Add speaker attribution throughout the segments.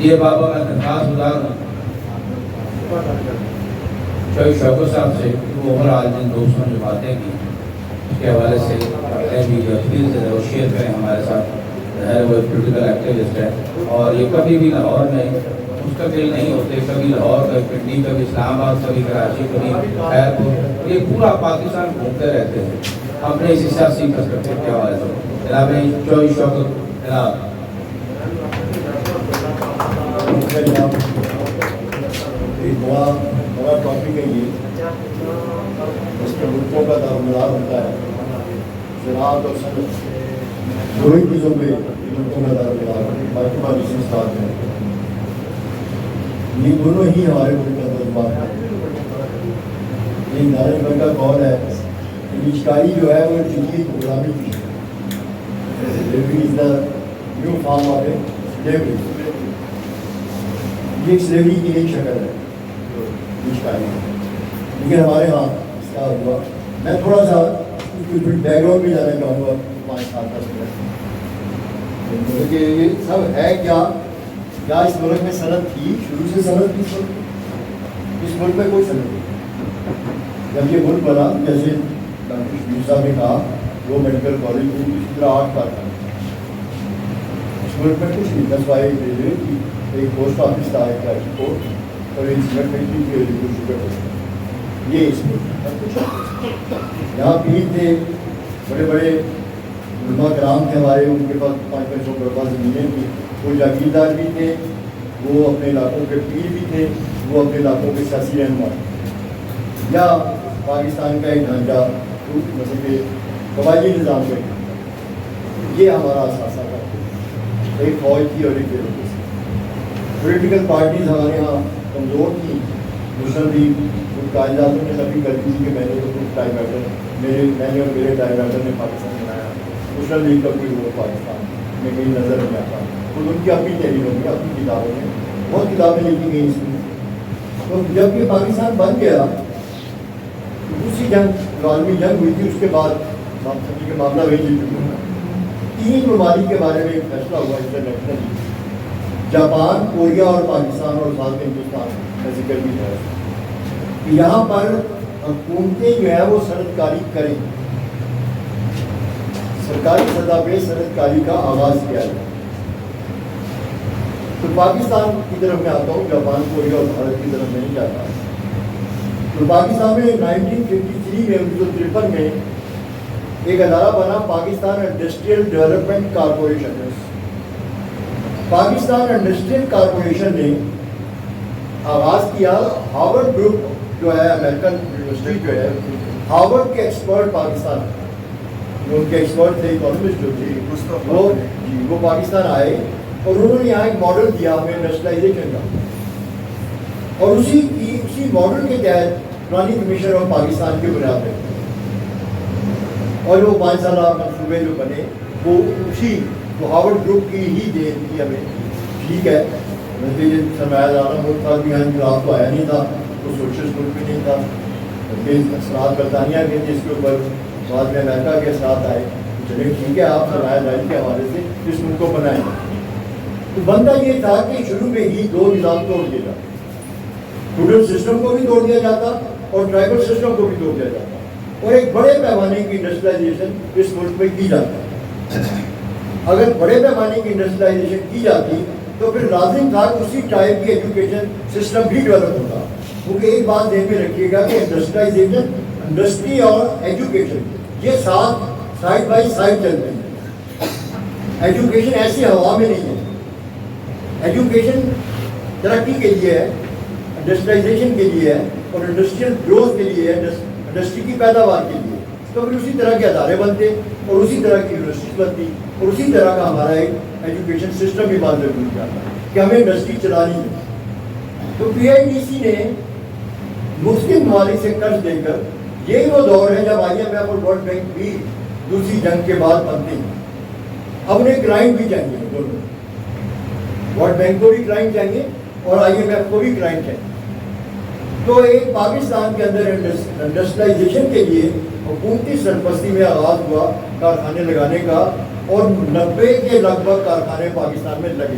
Speaker 1: یہ بابا میں درخواست گزار ہوں شوقت صاحب سے وہ اوور جن دوستوں نے باتیں کی اس کے حوالے سے بھی جو اپیل سے وہ شیئر کریں ہمارے ساتھ ہے وہ پولیٹیکل ایکٹیوسٹ ہے اور یہ کبھی بھی لاہور میں مستقل نہیں ہوتے، کبھی لاہور کبھی پنڈی کبھی اسلام آباد کبھی کراچی کبھی خیر پور، یہ پورا پاکستان گھومتے رہتے ہیں اپنے اسی سیاسی پرسپیکٹو کے حوالے سے۔ جناب چوئی شوکت جناب
Speaker 2: ایک بڑا ٹاپک ہے یہ، اس کے ملکوں کا دارمدار ہوتا ہے زراعت اور صنعت، دو ہی چیزوں پہ ملکوں کا دارمدار ہوتا ہے، باقی بزنس ساتھ ہیں، یہ دونوں ہی ہمارے ملک کا دربار ہے۔ یہ دانش بھائی کا قول ہے کہ نجکاری جو ہے وہ چیزیں غلامی کی ہے، نیو فارم آف سلیوری، یہ ایک سلیوری کی ایک شکل ہے نجکاری، لیکن ہمارے ہاں اس کا ہوا۔ میں تھوڑا سا بیک گراؤنڈ بھی جانا چاہوں گا 5-7 منٹ کہ یہ سب ہے کیا اس ملک میں صنعت تھی، شروع سے صنعت تھی اس ملک میں کوئی صنعت نہیں۔ جب یہ ملک بنا جیسے شبیر صاحب نے کہا وہ میڈیکل کالج میں اسی طرح 8 کارخانے، اس ملک میں کچھ نہیں، 10 بائی ریلوے کی ایک پوسٹ آفس تھا، ایک کراچی پورٹ اور ایک سیمنٹ فیکٹری کی شوگر فیکٹری، یہ اس ملک میں کچھ یہاں پیر تھے، بڑے بڑے علماء کرام تھے ہمارے، ان کے پاس 500 برپا زمینیں تھیں، وہ جاگیردار بھی تھے، وہ اپنے علاقوں کے پیر بھی تھے، وہ اپنے علاقوں کے سیاسی رہنما تھے۔ یا پاکستان کا ایک ڈھانچہ مثلا کہ قبائلی نظام کا، یہ ہمارا اثاثہ تھا، ایک فوج تھی اور ایک بیوروکریسی۔ پولیٹیکل پارٹیز ہمارے یہاں کمزور تھیں، مسلم لیگ قائداعظم نے نفی کر دی کہ میں نے تو کچھ ٹائی بیٹر میں نے اور میرے ٹائی بیٹر نے پاکستان بنایا، مسلم لیگ کا کوئی وہ پاکستان میں کہیں نظر نہیں آتا، تو ان کی اپنی تحریروں میں اپنی کتابوں میں بہت کتابیں لکھی گئی اس میں۔ تو جب یہ پاکستان بن گیا، دوسری جنگ عالمی جنگ ہوئی تھی، اس کے بعد کہ معاملہ وہی جل چکا، 3 ممالک کے بارے میں ایک فیصلہ ہوا انٹرنیشنلی، جاپان، کوریا اور پاکستان اور ساتھ میں ہندوستان کا ذکر بھی ہے کہ یہاں پر حکومتیں جو ہے وہ صنعت کاری کریں، سرکاری سطح پہ صنعت کاری کا آغاز کیا ہے۔ تو پاکستان کی طرف میں آتا ہوں، جاپان، کوریا اور بھارت کی طرف میں نہیں جاتا۔ تو پاکستان میں 1953 میں 1953 میں ایک ادارہ بنا، Pakistan industrial development corporation. Pakistan industrial corporation نے آغاز کیا، ہارورڈ گروپ جو ہے امریکن یونیورسٹی جو ہے، ہارورڈ کے ایکسپرٹ پاکستان، جو ان کے ایکسپرٹ تھے اکانومسٹ جو تھے وہ پاکستان آئے اور انہوں نے یہاں ایک ماڈل دیا ہمیں انڈسٹریلائزیشن کا، اور اسی ماڈل کے تحت پلاننگ کمیشن آف پاکستان کی بنیاد پہ اور وہ 5 سالہ منصوبے جو بنے وہ ہارورڈ گروپ کی ہی دین تھی ہمیں۔ ٹھیک ہے، سرمایہ دارانہ ملک تھا بھی، انقلاب تو آیا نہیں تھا، وہ سوشلسٹ ملک بھی نہیں تھا، اثرات برطانیہ کے تھے اس کے اوپر، بعد میں امریکہ کے اثرات آئے، چلے ٹھیک ہے آپ سرمایہ داری کے حوالے سے اس ملک کو بنائیں۔ تو بندہ یہ تھا کہ شروع میں ہی 2 نظام توڑ دیا جاتا، فیوڈل سسٹم کو بھی توڑ دیا جاتا اور ٹرائبل سسٹم کو بھی توڑ دیا جاتا، اور ایک بڑے پیمانے کی انڈسٹریلائزیشن اس ملک میں کی جاتی۔ اگر بڑے پیمانے کی انڈسٹریلائزیشن کی جاتی تو پھر لازم تھا کہ اسی ٹائپ کی ایجوکیشن سسٹم بھی ڈیولپ ہوتا، کیونکہ ایک بات ذہن میں رکھیے گا کہ انڈسٹریلائزیشن، انڈسٹری اور ایجوکیشن یہ ساتھ سائڈ بائی سائڈ چلتے ہیں۔ ایجوکیشن ایسی ہوا میں نہیں ہے، ایجوکیشن ترقی کے لیے ہے، انڈسٹریلائزیشن کے لیے ہے اور انڈسٹریل گروتھ کے لیے ہے، انڈسٹری کی پیداوار کے لیے۔ تو پھر اسی طرح کے ادارے بنتے اور اسی طرح کی یونیورسٹیز بنتی اور اسی طرح کا ہمارا ایک ایجوکیشن سسٹم بھی بات ضروری جاتا ہے کہ ہمیں انڈسٹری چلانی ہے۔ تو PIDC نے مختلف ممالک سے قرض دے کر، یہی وہ دور ہے جب IMF اور ورلڈ بینک بھی دوسری جنگ کے بعد بنتے ہیں۔ اب انہیں کلائنٹ بھی چاہیے، دونوں، ورلڈ بینک کو بھی کلائنٹ چاہیے اور IMF کو بھی کلائنٹ چاہیے۔ تو ایک پاکستان کے اندر انڈسٹریلائزیشن کے لیے حکومتی سرپرستی میں آغاز ہوا کارخانے لگانے کا، اور 90 کے لگ بھگ کارخانے پاکستان میں لگے۔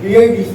Speaker 2: PIDC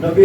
Speaker 2: 90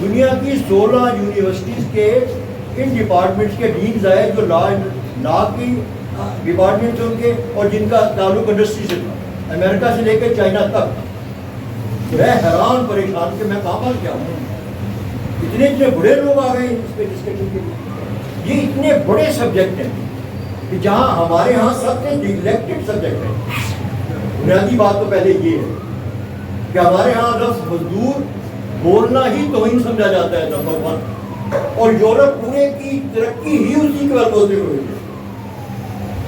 Speaker 2: دنیا کی 16 یونیورسٹیز کے ان ڈپارٹمنٹس کے ڈینز آئے جو لا کی ڈپارٹمنٹ ان کے اور جن کا تعلق انڈسٹری سے تھا، امریکہ سے لے کے چائنا تک۔ میں حیران پریشان کہ میں کہاں پر کیا ہوں، اتنے بڑے لوگ آ گئے اس پہ ڈسکشن کے لیے۔ یہ اتنے بڑے سبجیکٹ ہیں کہ جہاں ہمارے ہاں سب سے نیگلیکٹڈ سبجیکٹ ہے۔ بنیادی بات تو پہلے یہ ہے کہ ہمارے ہاں لفظ مزدور بولنا ہی توہین سمجھا جاتا ہے، نمبر 1۔ اور یورپ پورے کی ترقی ہی اسی کے بل بوتے ہوئی ہے۔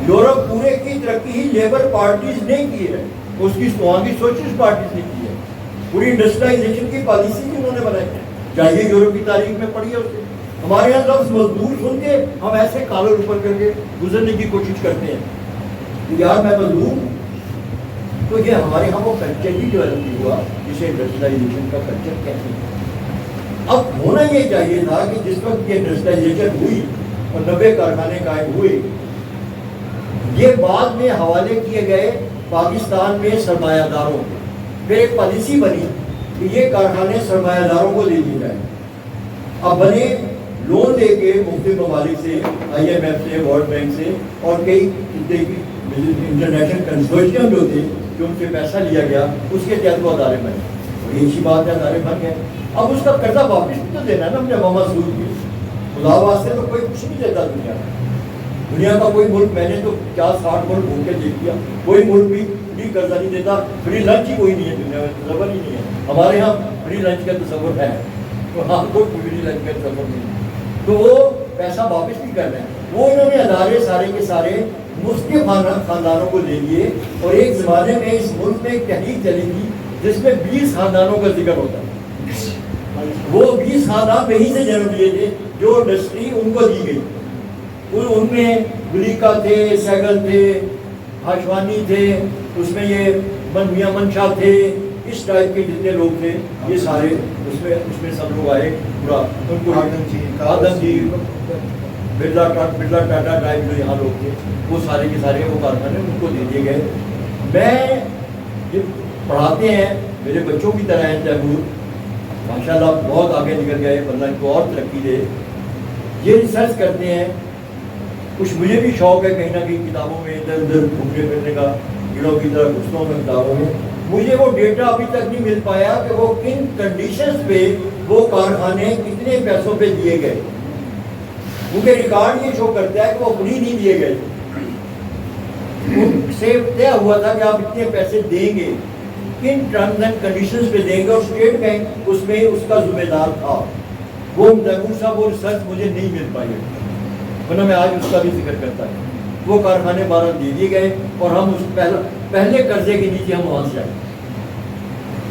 Speaker 2: یورپ پورے کی ترقی ہی لیبر پارٹیز نے کی ہے، اس کی وہاں کی سوشلسٹ پارٹیز نے کی ہے۔ پوری انڈسٹریلائزیشن کی پالیسی بھی انہوں نے بنائی ہے، چاہیے یورپ کی تاریخ میں پڑھی ہے اسے۔ ہمارے یہاں لفظ مزدور سن کے ہم ایسے کالر اوپر کر کے گزرنے کی کوشش کرتے ہیں، یار میں مزدور ہوں۔ تو یہ ہمارے یہاں وہ کلچر ہی ڈیولپ ہوا جسے انڈسٹریلائزیشن کا کلچر کہتے ہیں۔ اب ہونا یہ چاہیے تھا کہ جس وقت یہ انڈسٹریلائزیشن ہوئی اور 90 کارخانے قائم ہوئے، یہ بعد میں حوالے کیے گئے پاکستان میں سرمایہ داروں کو۔ پھر ایک پالیسی بنی کہ یہ کارخانے سرمایہ داروں کو دے دیے جائیں۔ اب بنے لون لے کے مختلف ممالک سے، IMF سے، ورلڈ بینک سے اور کئی انٹرنیشنل کنسورشیم جو تھے جو ان سے پیسہ لیا گیا، اس کے تحت وہ ادارے بنے۔ اور یہ اچھی بات ہے، ادارے بن گئے۔ اب اس کا قرضہ واپس بھی تو دینا ہے نا اپنے ماما سود کی۔ خدا واسطے تو کوئی کچھ نہیں دیتا دنیا میں۔ دنیا کا کوئی ملک، میں نے تو 50-60 ملک گھوم کے دیکھ لیا، کوئی ملک بھی فری قرضہ نہیں دیتا۔ فری لنچ ہی کوئی نہیں ہے دنیا میں، تصور ہی نہیں ہے۔ ہمارے یہاں فری لنچ کا تصور ہے، وہاں کوئی فری لنچ کا تصور نہیں۔ تو وہ پیسہ واپس بھی کر رہے ہیں۔ وہ انہوں نے ادارے سارے کے سارے مختلف خاندانوں کو دے دیے۔ اور ایک زمانے میں اس ملک میں ایک تحریک چلی تھی جس میں 20 خاندانوں کا ذکر ہوتا ہے۔ وہ 20 خاندان وہیں سے جنم لیے تھے جو انڈسٹری ان کو دی گئی۔ ان میں گلیکا تھے، سیگل تھے، ہاشوانی تھے، اس میں یہ میاں منشا تھے، اس ٹائپ کے جتنے لوگ تھے یہ سارے اس میں سب لوگ آئے۔ پورا ان کو آدم جی، برلا ٹاٹا ٹائپ جو یہاں لوگ تھے، وہ سارے کے سارے وہ کارخانے ان کو دے دیے گئے۔ میں جب پڑھاتے ہیں میرے بچوں کی طرح ہیں تیمور، ماشاء اللہ بہت آگے نکل گئے، اللہ ان کو اور ترقی دے۔ یہ ریسرچ کرتے ہیں، کچھ مجھے بھی شوق ہے کہیں نہ کہیں کتابوں میں ادھر ادھر گھومنے پھرنے کا، کیڑوں کی طرح گھستا ہوں میں کتابوں میں۔ مجھے وہ ڈیٹا ابھی تک نہیں مل پایا کہ وہ کن کنڈیشنز پہ وہ کارخانے کتنے پیسوں پہ دیے گئے، کیونکہ ریکارڈ یہ شو کرتا ہے کہ وہ فری نہیں دیے گئے، ان سے طے ہوا تھا کہ آپ اتنے پیسے دیں گے، کن ٹرمز اینڈ کنڈیشنز پہ دیں گے، اور اسٹیٹ بینک اس میں اس کا ذمہ دار تھا۔ وہ تیمور صاحب وہ ریسرچ مجھے نہیں مل پائی، ورنہ میں آج اس کا بھی ذکر کرتا ہوں۔ وہ کارخانے 12 دے دیے گئے اور ہم اس پہلے قرضے کے نیچے ہم وہاں سے آئے۔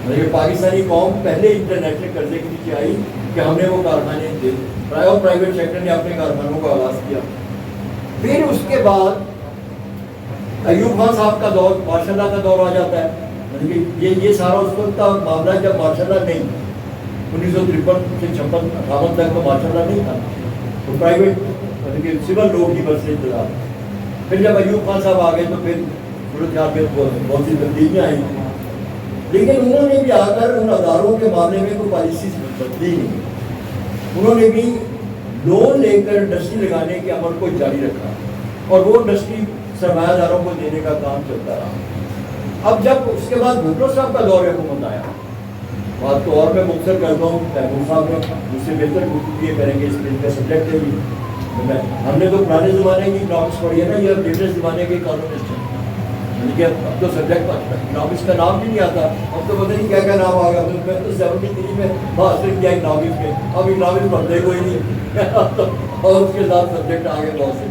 Speaker 2: مطلب پاکستانی قوم پہلے انٹرنیشنل قرضے کے نیچے آئی کہ ہم نے وہ کارخانے دے، اور پرائیویٹ سیکٹر نے اپنے کارخانوں کا آغاز کیا۔ پھر اس کے بعد ایوب خان صاحب کا دور، ماشاء اللہ کا دور آ جاتا ہے۔ مطلب یہ سارا اس وقت کا معاملہ جب ماشاء اللہ نہیں، 1953 سے 56-58 تک تو ماشاء اللہ نہیں تھا، تو پرائیویٹ مطلب کہ سول لوگ ہی بس انتظار۔ پھر جب ایوب خان صاحب آ گئے تو پھر صورتحال میں بہت سی تبدیلیاں آئیں، لیکن انہوں نے بھی آ کر ان اداروں کے معاملے میں کوئی پالیسی بدلی نہیں۔ انہوں نے بھی لون لے کر انڈسٹری لگانے کے عمل کو جاری رکھا اور وہ انڈسٹری سرمایہ داروں کو دینے کا کام چلتا رہا۔ اب جب اس کے بعد بھٹو صاحب کا دور حکومت آیا، بات تو اور میں مختصر کرتا ہوں، تیمور صاحب نے مجھ سے بہتر گفتگو یہ کریں گے، اس میں ان کا سبجیکٹ ہے بھی۔ ہم نے تو پرانے زمانے کی اکنامکس پڑھی ہے نا، یہ لیٹسٹ زمانے کے اکانومسٹ ہیں، یعنی کہ اب تو سبجیکٹ اکنامکس کا نام بھی نہیں آتا، اب تو پتہ نہیں کیا کیا نام آ گیا۔ میں تو 73 میں ماسٹر کیا اکنامکس میں، اب اکنامکس پڑھتے کوئی نہیں اور اس کے ساتھ سبجیکٹ آگے بہت سے۔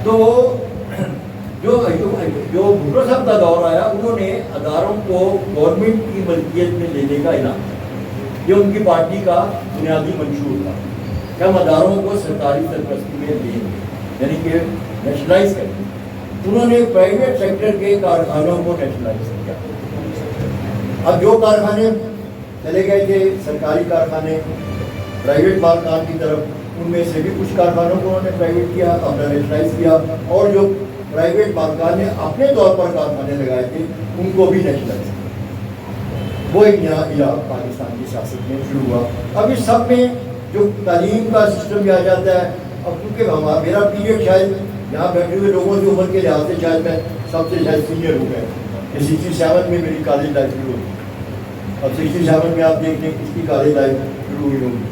Speaker 2: تو وہ جو بھٹو صاحب کا دور آیا، انہوں نے اداروں کو گورنمنٹ کی ملکیت میں لینے کا اعلان کیا، یہ ان کی پارٹی کا بنیادی منشور تھا کہ ہم اداروں کو سرکاری سرپرستی میں دیں گے، یعنی کہ نیشنلائز کریں۔ انہوں نے پرائیویٹ سیکٹر کے کارخانوں کو نیشنلائز کیا۔ اب جو کارخانے چلے گئے تھے سرکاری کارخانے پرائیویٹ مالکان کی طرف، ان میں سے بھی کچھ کارخانوں کو انہوں نے پرائیویٹ کیا، اپنا نیشنلائز کیا، اور جو پرائیویٹ مالکان نے اپنے طور پر کارخانے لگائے تھے ان کو بھی نیشنلائز کیا۔ وہ ایک نیا علا پاکستان کی سیاست میں شروع ہوا. اب اس سب میں جو تعلیم کا سسٹم بھی آ جاتا ہے. اب کیونکہ ہمارا میرا پیریڈ شاید یہاں بیٹھے ہوئے لوگوں کی عمر کے لحاظ سے شاید میں سب سے شاید سینئر ہو گئے. 67 میں میری کالج لائف شروع ہوئی. اب 67 میں آپ دیکھتے ہیں کس کی کالج لائف شروع ہوئی ہوگی.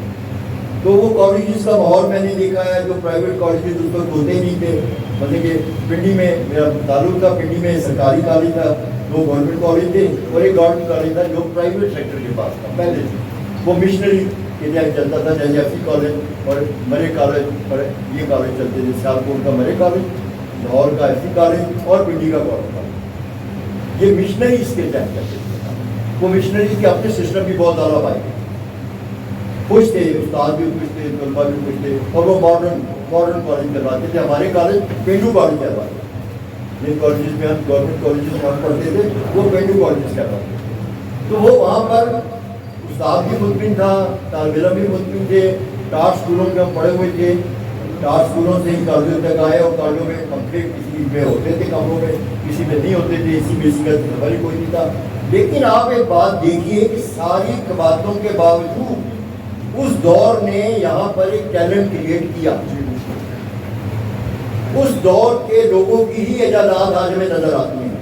Speaker 2: تو وہ کالجز کا ماحول میں نے دیکھا ہے. جو پرائیویٹ کالجز اس وقت ہوتے ہی نہیں تھے. مطلب کہ پنڈی میں میرا تعلق تھا, پنڈی میں سرکاری کالج تھا, 2 گورنمنٹ کالج تھے اور ایک گورنمنٹ کالج تھا جو پرائیویٹ سیکٹر کے پاس تھا پہلے سے. وہ مشنری کے لیے چلتا تھا, جیسے ایف سی کالج اور مرے کالج اور یہ کالج چلتے تھے. سیالکوٹ کا مرے کالج, لاہور کا ایف سی کالج اور پنڈی کا گورنمنٹ کالج. یہ مشنری اس کے تحت چلتے تھے. وہ مشنری کے اپنے سسٹم بھی بہت اعلیٰ پائے, خوش تھے, استاد بھی خوش تھے, طلبا بھی خوش تھے, اور وہ ماڈرن کالج کرواتے تھے. ہمارے کالج پینڈو کالج کرواتے تھے. جن کالجز میں ہم گورنمنٹ کالجز میں ہم پڑھتے تھے وہ پینڈو کالجز کرواتے تھے. تو وہ وہاں پر استاد بھی مطمئن تھا, طالب علم بھی مطمئن تھے. ٹاٹ اسکولوں میں ہم پڑھے ہوئے تھے, ٹاٹ اسکولوں سے ہی کالجوں تک آئے, اور کالجوں میں پنکھے کسی میں ہوتے تھے, کمروں میں کسی میں نہیں ہوتے تھے, اسی میں اسی کا خبر ہی کوئی نہیں تھا. لیکن آپ ایک بات دیکھیے کہ ساری باتوں کے باوجود اس دور نے یہاں پر ایک ٹیلنٹ کریٹ کیا. اس دور کے لوگوں کی ہی ایجادات آج ہمیں نظر آتی ہیں.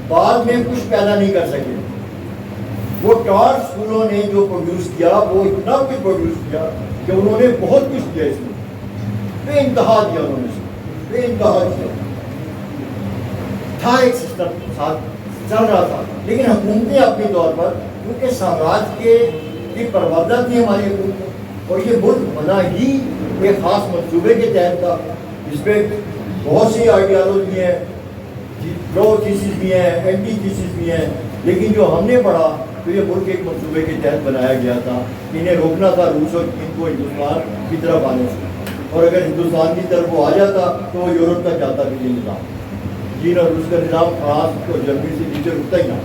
Speaker 2: بعد میں کچھ پیدا نہیں کر سکے. وہ ٹاٹ اسکولوں نے جو پروڈیوس کیا وہ اتنا کچھ پروڈیوس کیا کہ انہوں نے بہت کچھ کیا. اس میں بے انتہا دیا انہوں نے, بے انتہا دیا تھا. ایک سسٹم ساتھ چل رہا تھا. لیکن حکومتیں اپنے طور پر, کیونکہ سامراج کے یہ پروردہ تھی ہماری حکومت, اور یہ ملک بنا ہی ایک خاص منصوبے کے تحت تھا. اس میں بہت سی آئیڈیالوجی ہیں, پرو تھیسز بھی ہیں, اینٹی تھیسز بھی ہیں. لیکن جو ہم نے پڑھا تو یہ ملک ایک منصوبے کے تحت بنایا گیا تھا. انہیں روکنا تھا روس اور چین کو ہندوستان کی طرف آنے سے, اور اگر ہندوستان کی طرف وہ آ جاتا تو وہ یورپ تک جاتا بھی یہ نظام. چین اور روس کا نظام فرانس اور جرمنی سے نیچے رکتا ہی نہ,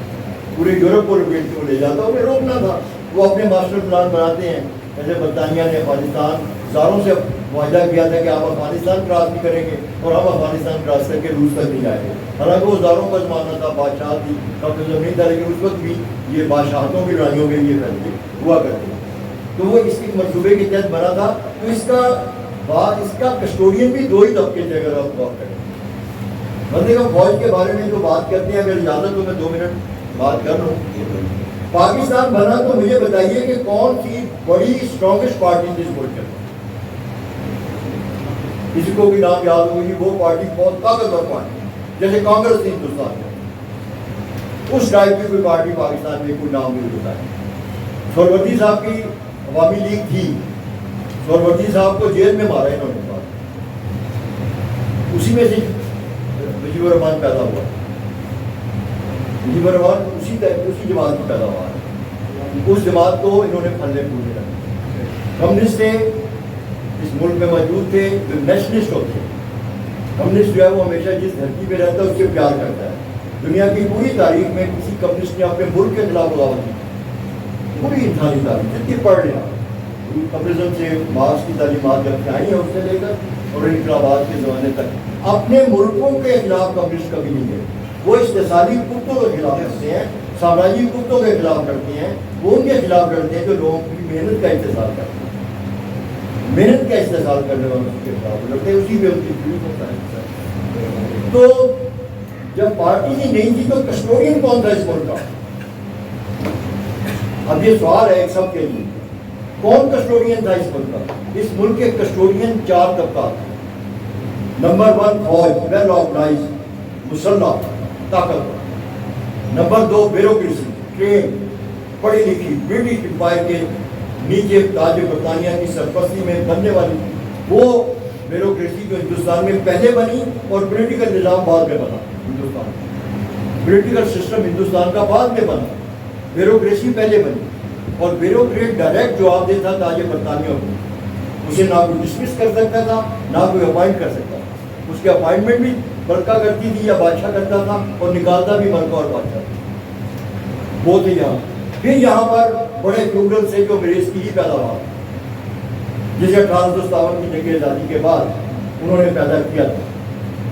Speaker 2: پورے یورپ کو لپیٹ کے لے جاتا. انہیں روکنا تھا. وہ اپنے ماسٹر پلان بناتے ہیں. جیسے برطانیہ نے افغانستان زاروں سے معاہدہ کیا تھا کہ آپ افغانستان کراس نہیں کریں گے اور ہم افغانستان کراس کر کے روس تک نہیں جائیں گے. حالانکہ وہ زاروں کا زمانہ تھا, بادشاہ کی قبضہ نہیں تھا, لیکن اس وقت بھی یہ بادشاہتوں کی لڑائیوں میں یہ فیصلے ہوا کرتے. تو وہ اس کے منصوبے کے تحت بنا تھا. تو اس کا کسٹوڈین بھی 2 ہی طبقے تھے. اگر آپ بات کریں بندے کا فوج کے بارے میں جو بات کرتے ہیں, اگر اجازت ہو میں 2 منٹ بات کر رہا ہوں. پاکستان بنا تو مجھے بتائیے کہ کون سی بڑی اسٹرانگسٹ پارٹی جس ملک میں, کسی کو بھی نام یاد ہوگی, وہ پارٹی بہت طاقتور پارٹی جیسے کانگریس تھی ہندوستان میں. اس ٹائپ کی کوئی پارٹی پاکستان میں کوئی نام نہیں ہوتا ہے. سہروردی صاحب کی عوامی لیگ تھی, سہروردی صاحب کو جیل میں مارا انہوں نے. اسی میں سے مجیب الرحمان پیدا ہوا. مجیب الرحمان اسی جماعت کی پیدا ہوا ہے. اس جماعت کو انہوں نے پھلنے پھولنے لگے. کمیونسٹ تھے اس ملک میں موجود تھے, جو نیشنلسٹ ہوتے ہیں. کمیونسٹ جو ہے وہ ہمیشہ جس دھرتی پہ رہتا ہے اس سے پیار کرتا ہے. دنیا کی پوری تاریخ میں کسی کمیونسٹ نے اپنے ملک کے خلاف بغاوت کی, پوری انسانی تاریخ جتنی پڑھ لیا. کمیونزم سے مارکس کی تعلیمات جب سے آئی ہیں اس سے لے کر اور انقلابات کے زمانے تک اپنے ملکوں کے خلاف کمیونسٹ کبھی نہیں گئے. وہ استحصالی قوتوں کے خلاف لڑتے ہیں, سامراجی قوتوں کے خلاف لڑتے ہیں. وہ ان کے خلاف لڑتے ہیں جو لوگوں کی محنت کا استحصال کرتے ہیں, محنت کا استحصال کرنے والوں کے خلاف لڑتے ہیں. اسی میں ان کی فیوز ہوتا ہے. تو جب پارٹی ہی نہیں تھی تو کسٹوڈین کون تھا اس ملک کا؟ اب یہ سوال ہے ایک سب کے لیے, کون کسٹوڈین تھا اس ملک کا؟ اس ملک کے کسٹوڈین 4 طبقات. نمبر 1 فوج, ویل آرگنائز, مسلح, طاقتور. نمبر 2 بیوروکریسی, ٹرین, پڑھی لکھی, برٹش امپائر کے نیچے تاج برطانیہ کی سرپرستی میں بننے والی وہ بیوروکریسی جو ہندوستان میں پہلے بنی اور پولیٹیکل نظام بعد میں بنا. ہندوستان پولیٹیکل سسٹم ہندوستان کا بعد میں بنا, بیوروکریسی پہلے بنی. اور بیوروکریٹ ڈائریکٹ جواب دیتا تھا تاج برطانیہ کو. اسے نہ کوئی ڈسمس کر سکتا تھا نہ کوئی اپوائنٹ کر سکتا تھا. اس کے اپوائنٹمنٹ بھی ملکہ کرتی تھی یا بادشاہ کرتا تھا, اور نکالتا بھی ملکہ اور بادشاہ تھا. وہ تھے یہاں. پھر یہاں پر بڑے فیوڈل سے جو انگریز کی ہی پیداوار, جسے 1857 کی جنگ آزادی کے بعد انہوں نے پیدا کیا تھا,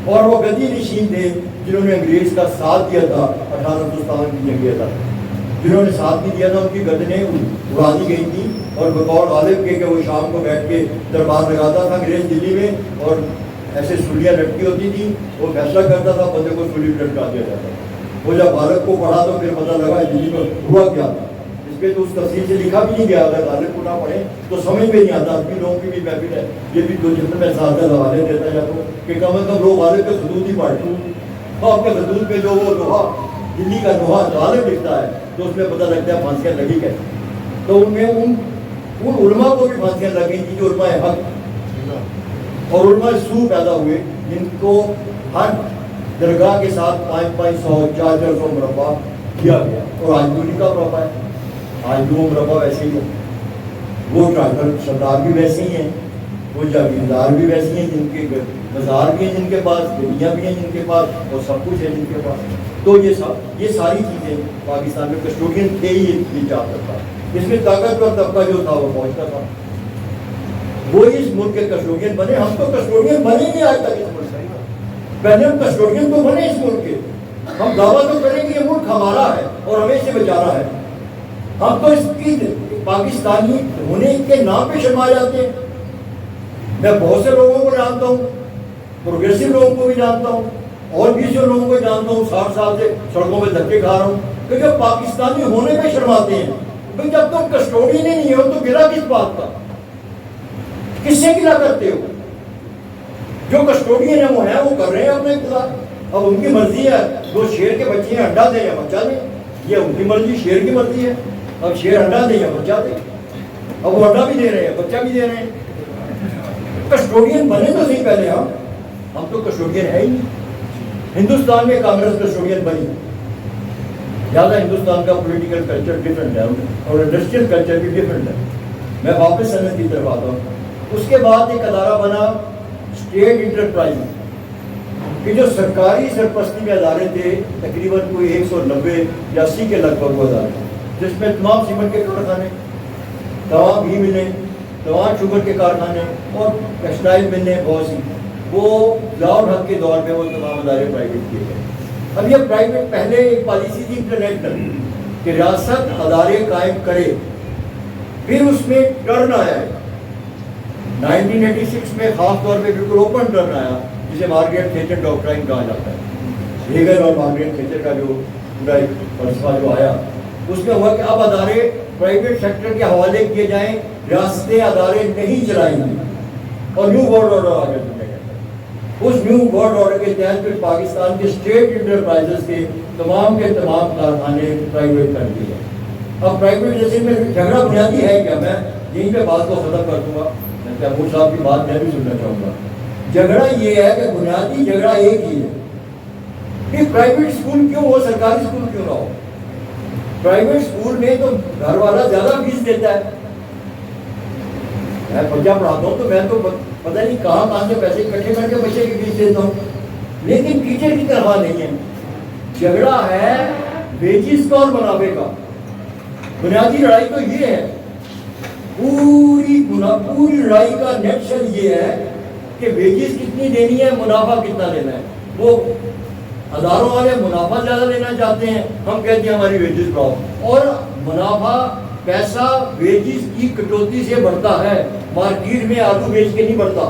Speaker 2: اور وہ گدی نشین تھے جنہوں نے انگریز کا ساتھ دیا تھا 1857 کی جنگ آزادی, جنہوں نے ساتھ نہیں دیا تھا ان کی گردنیں اڑا دی گئی تھی، اور بطور غالب کے کہ وہ شام کو بیٹھ کے دربار لگاتا تھا انگریز دلی میں، اور ایسے سولیاں لٹکی ہوتی تھی، وہ فیصلہ کرتا تھا، بندے کو سولی پہ لٹکا دیا جاتا تھا۔ وہ جب غالب کو پڑھا تو پھر پتہ لگا دلی میں ہوا کیا تھا، اس پہ تو اس تفصیل سے لکھا بھی نہیں گیا، اگر غالب کو نہ پڑھے تو سمجھ میں نہیں آتا۔ اپنی لوگوں کی بھی محفل ہے، یہ بھی تو جتنے میں ساتھ حوالے دیتا جاتا ہوں کہ کم از کم لوگ غالب کے خطوط ہی پڑھتے ہیں، اور آپ کے خطوط پہ جو وہ لوہا دلی کا لوہا غالب لکھتا ہے تو اس میں پتہ لگتا ہے پھانسیاں لگی کیسے۔ تو ان میں ان علماء کو بھی پھانسیاں لگیں گی جو علماء حق اور علماء سو پیدا ہوئے، جن کو ہر درگاہ کے ساتھ 500 400 مربع دیا گیا، اور آج بھی انہیں کا مربع ہے، آج بھی وہ مربع ویسے ہی ہے۔ وہ ڈاکٹر سردار بھی ویسے ہی ہیں، وہ جاگیردار بھی ویسے ہیں، جن کے مزار بھی ہیں جن کے پاس، گلیاں بھی ہیں جن کے پاس، اور سب کچھ ہے جن کے پاس۔ تو یہ ساری چیزیں پاکستان میں کسٹوڈین تھے ہی یہ چاہتا تھا۔ اس میں طاقتور طبقہ جو تھا وہ پہنچتا تھا، وہ اس ملک کے کسٹوڈین بنے۔ ہم تو کسٹوڈین بنے نہیں آج تک اس ملک سے، پہلے ہم کسٹوڈین تو بنے اس ملک کے۔ ہم دعویٰ تو کریں کہ یہ ملک ہمارا ہے اور ہمیں اسے بچانا ہے، ہم تو اس کی پاکستانی ہونے کے نام پہ شرما جاتے ہیں۔ میں بہت سے لوگوں کو جانتا ہوں، پروگریسو لوگوں کو بھی جانتا ہوں، اور بھی جو لوگوں کو جانتا ہوں 60 سال سے سڑکوں میں دھکے کھا رہا ہوں، کہ جو پاکستانی ہونے پہ شرماتے ہیں۔ بھئی جب تم کسٹوڈین ہی نہیں ہو تو گرا کس بات کا؟ کس سے گرا کرتے ہو؟ جو کسٹوڈین ہے وہ ہیں، وہ کر رہے ہیں اپنے اقتدار۔ اب ان کی مرضی ہے، دو شیر کے بچے ہیں، انڈا دیں یا بچہ دیں، یہ ان کی مرضی، شیر کی مرضی ہے۔ اب شیر انڈا دیں یا بچہ دیں، اب وہ انڈا بھی دے رہے ہیں، بچہ بھی دے رہے ہیں۔ کسٹوڈین بنے تو صحیح پہلے، ہم تو کسٹوڈین ہے ہی نہیں۔ ہندوستان میں کانگریس کسٹوڈین بنی، زیادہ ہندوستان کا پولیٹیکل کلچر ڈفرینٹ ہے اور انڈسٹریل کلچر بھی ڈفرینٹ ہے۔ میں واپس صنعت کی طرف آتا ہوں۔ اس کے بعد ایک ادارہ بنا اسٹیٹ انٹرپرائز، کہ جو سرکاری سرپرستی میں ادارے تھے، تقریباً کوئی 190 یا 80 کے لگ بھگ وہ ادارے، جس میں تمام سیمنٹ کے کارخانے، تمام گھی ملیں، تمام شوگر کے کارخانے اور ٹیکسٹائل ملیں بہت سی، وہ لاہور حق کے دور میں وہ تمام ادارے پرائیویٹ کیے گئے۔ اب یہ پرائیویٹ پہلے ایک پالیسی تھی انٹرنیشنل کہ ریاست ادارے قائم کرے، پھر اس میں ٹرن آیا ہے 1986 میں، خاص طور پہ بالکل اوپن ٹرن آیا، جسے مارگریٹ تھیچر ڈاکٹرائن کہا جاتا ہے۔ ہیگل اور مارگریٹ تھیچر کا جو پورا ایک فلسفہ جو آیا، اس میں ہوا کہ اب ادارے پرائیویٹ سیکٹر کے حوالے کیے جائیں، ریاستیں ادارے نہیں چلائیں گی، اور نیو ورلڈ آرڈر آ گیا۔ اس نیو ورلڈ آرڈر کے تحت پھر پاکستان کے اسٹیٹ انٹرپرائزز کے تمام کارخانے پرائیویٹ کر دیے۔ اب پرائیویٹائزیشن میں جھگڑا بنیادی ہے کیا؟ میں یہیں پہ بات کو ختم کر دوں گا، تیمور صاحب کی بات میں بھی سننا چاہوں گا۔ جھگڑا یہ ہے کہ بنیادی جھگڑا ایک ہی ہے کہ پرائیویٹ اسکول کیوں ہو، سرکاری اسکول کیوں نہ ہو۔ پرائیویٹ اسکول میں تو گھر والا زیادہ فیس دیتا ہے، میں بچہ پڑھاتا ہوں تو میں تو پتہ نہیں کہاں سے پیسے اکٹھے کر کے بچے کی فیس دیتا ہوں، لیکن ٹیچر کی طرح نہیں ہے۔ جھگڑا ہے ویجز کا اور منافع کا۔ بنیادی لڑائی تو یہ ہے، پوری لڑائی کا نیچر یہ ہے کہ ویجز کتنی دینی ہے، منافع کتنا لینا ہے۔ وہ ہزاروں والے منافع زیادہ لینا چاہتے ہیں، ہم کہتے ہیں ہماری ویجز بڑھاؤ، اور منافع پیسہ ویجز کی کٹوتی سے بڑھتا ہے۔ مارکیٹ میں آلو بیچ کے نہیں بڑھتا،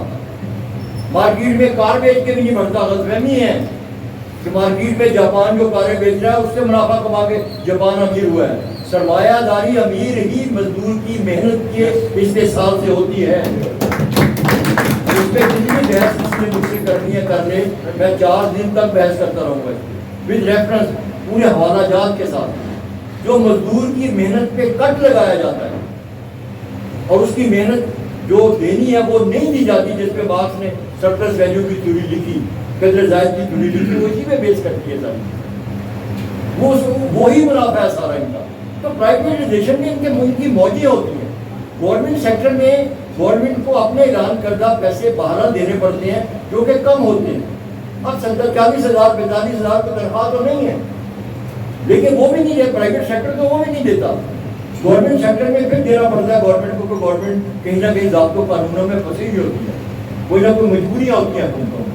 Speaker 2: مارکیٹ میں کار بیچ کے بھی نہیں بڑھتا۔ غلط فہمی ہے کہ مارکیٹ میں جاپان جو کاریں بیچ رہا ہے اس سے منافع کما کے جاپان امیر ہوا ہے۔ سرمایہ داری امیر ہی مزدور کی محنت کے استحصال سے ہوتی ہے۔ اس پہ کتنی بحث اس نے مجھ سے کرنی ہے کر لے، میں 4 دن تک بحث کرتا رہوں گا ود ریفرنس پورے حوالہ جات کے ساتھ۔ جو مزدور کی محنت پہ کٹ لگایا جاتا ہے اور اس کی محنت جو دینی ہے وہ نہیں دی جاتی، جس پہ مارکس نے سرپلس ویلیو کی تھیوری لکھی، قدر زائد کی تھیوری لکھی، وہ اسی پہ بیس کرتی ہے ساری، وہی منافع ہے سارا ان کا۔ تو پرائیویٹائزیشن میں ان کی موجیں ہوتی ہیں۔ گورنمنٹ سیکٹر میں گورنمنٹ کو اپنے اعلان کردہ پیسے بہرحال دینے پڑتے ہیں جو کہ کم ہوتے ہیں۔ اب 40,000 45,000 کی تنخواہ تو نہیں ہے، لیکن وہ بھی نہیں ہے، پرائیویٹ سیکٹر تو وہ بھی نہیں دیتا۔ گورنمنٹ سیکٹر میں پھر دینا پڑتا ہے گورنمنٹ کو، کہ گورنمنٹ کہیں نہ کہیں ضابطوں قانونوں میں پھنسی ہوئی ہوتی ہے، کوئی نہ کوئی مجبوریاں ہوتی ہیں حکومتوں میں۔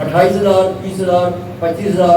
Speaker 2: 28,000, 30,000, 25,000,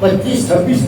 Speaker 2: 25-26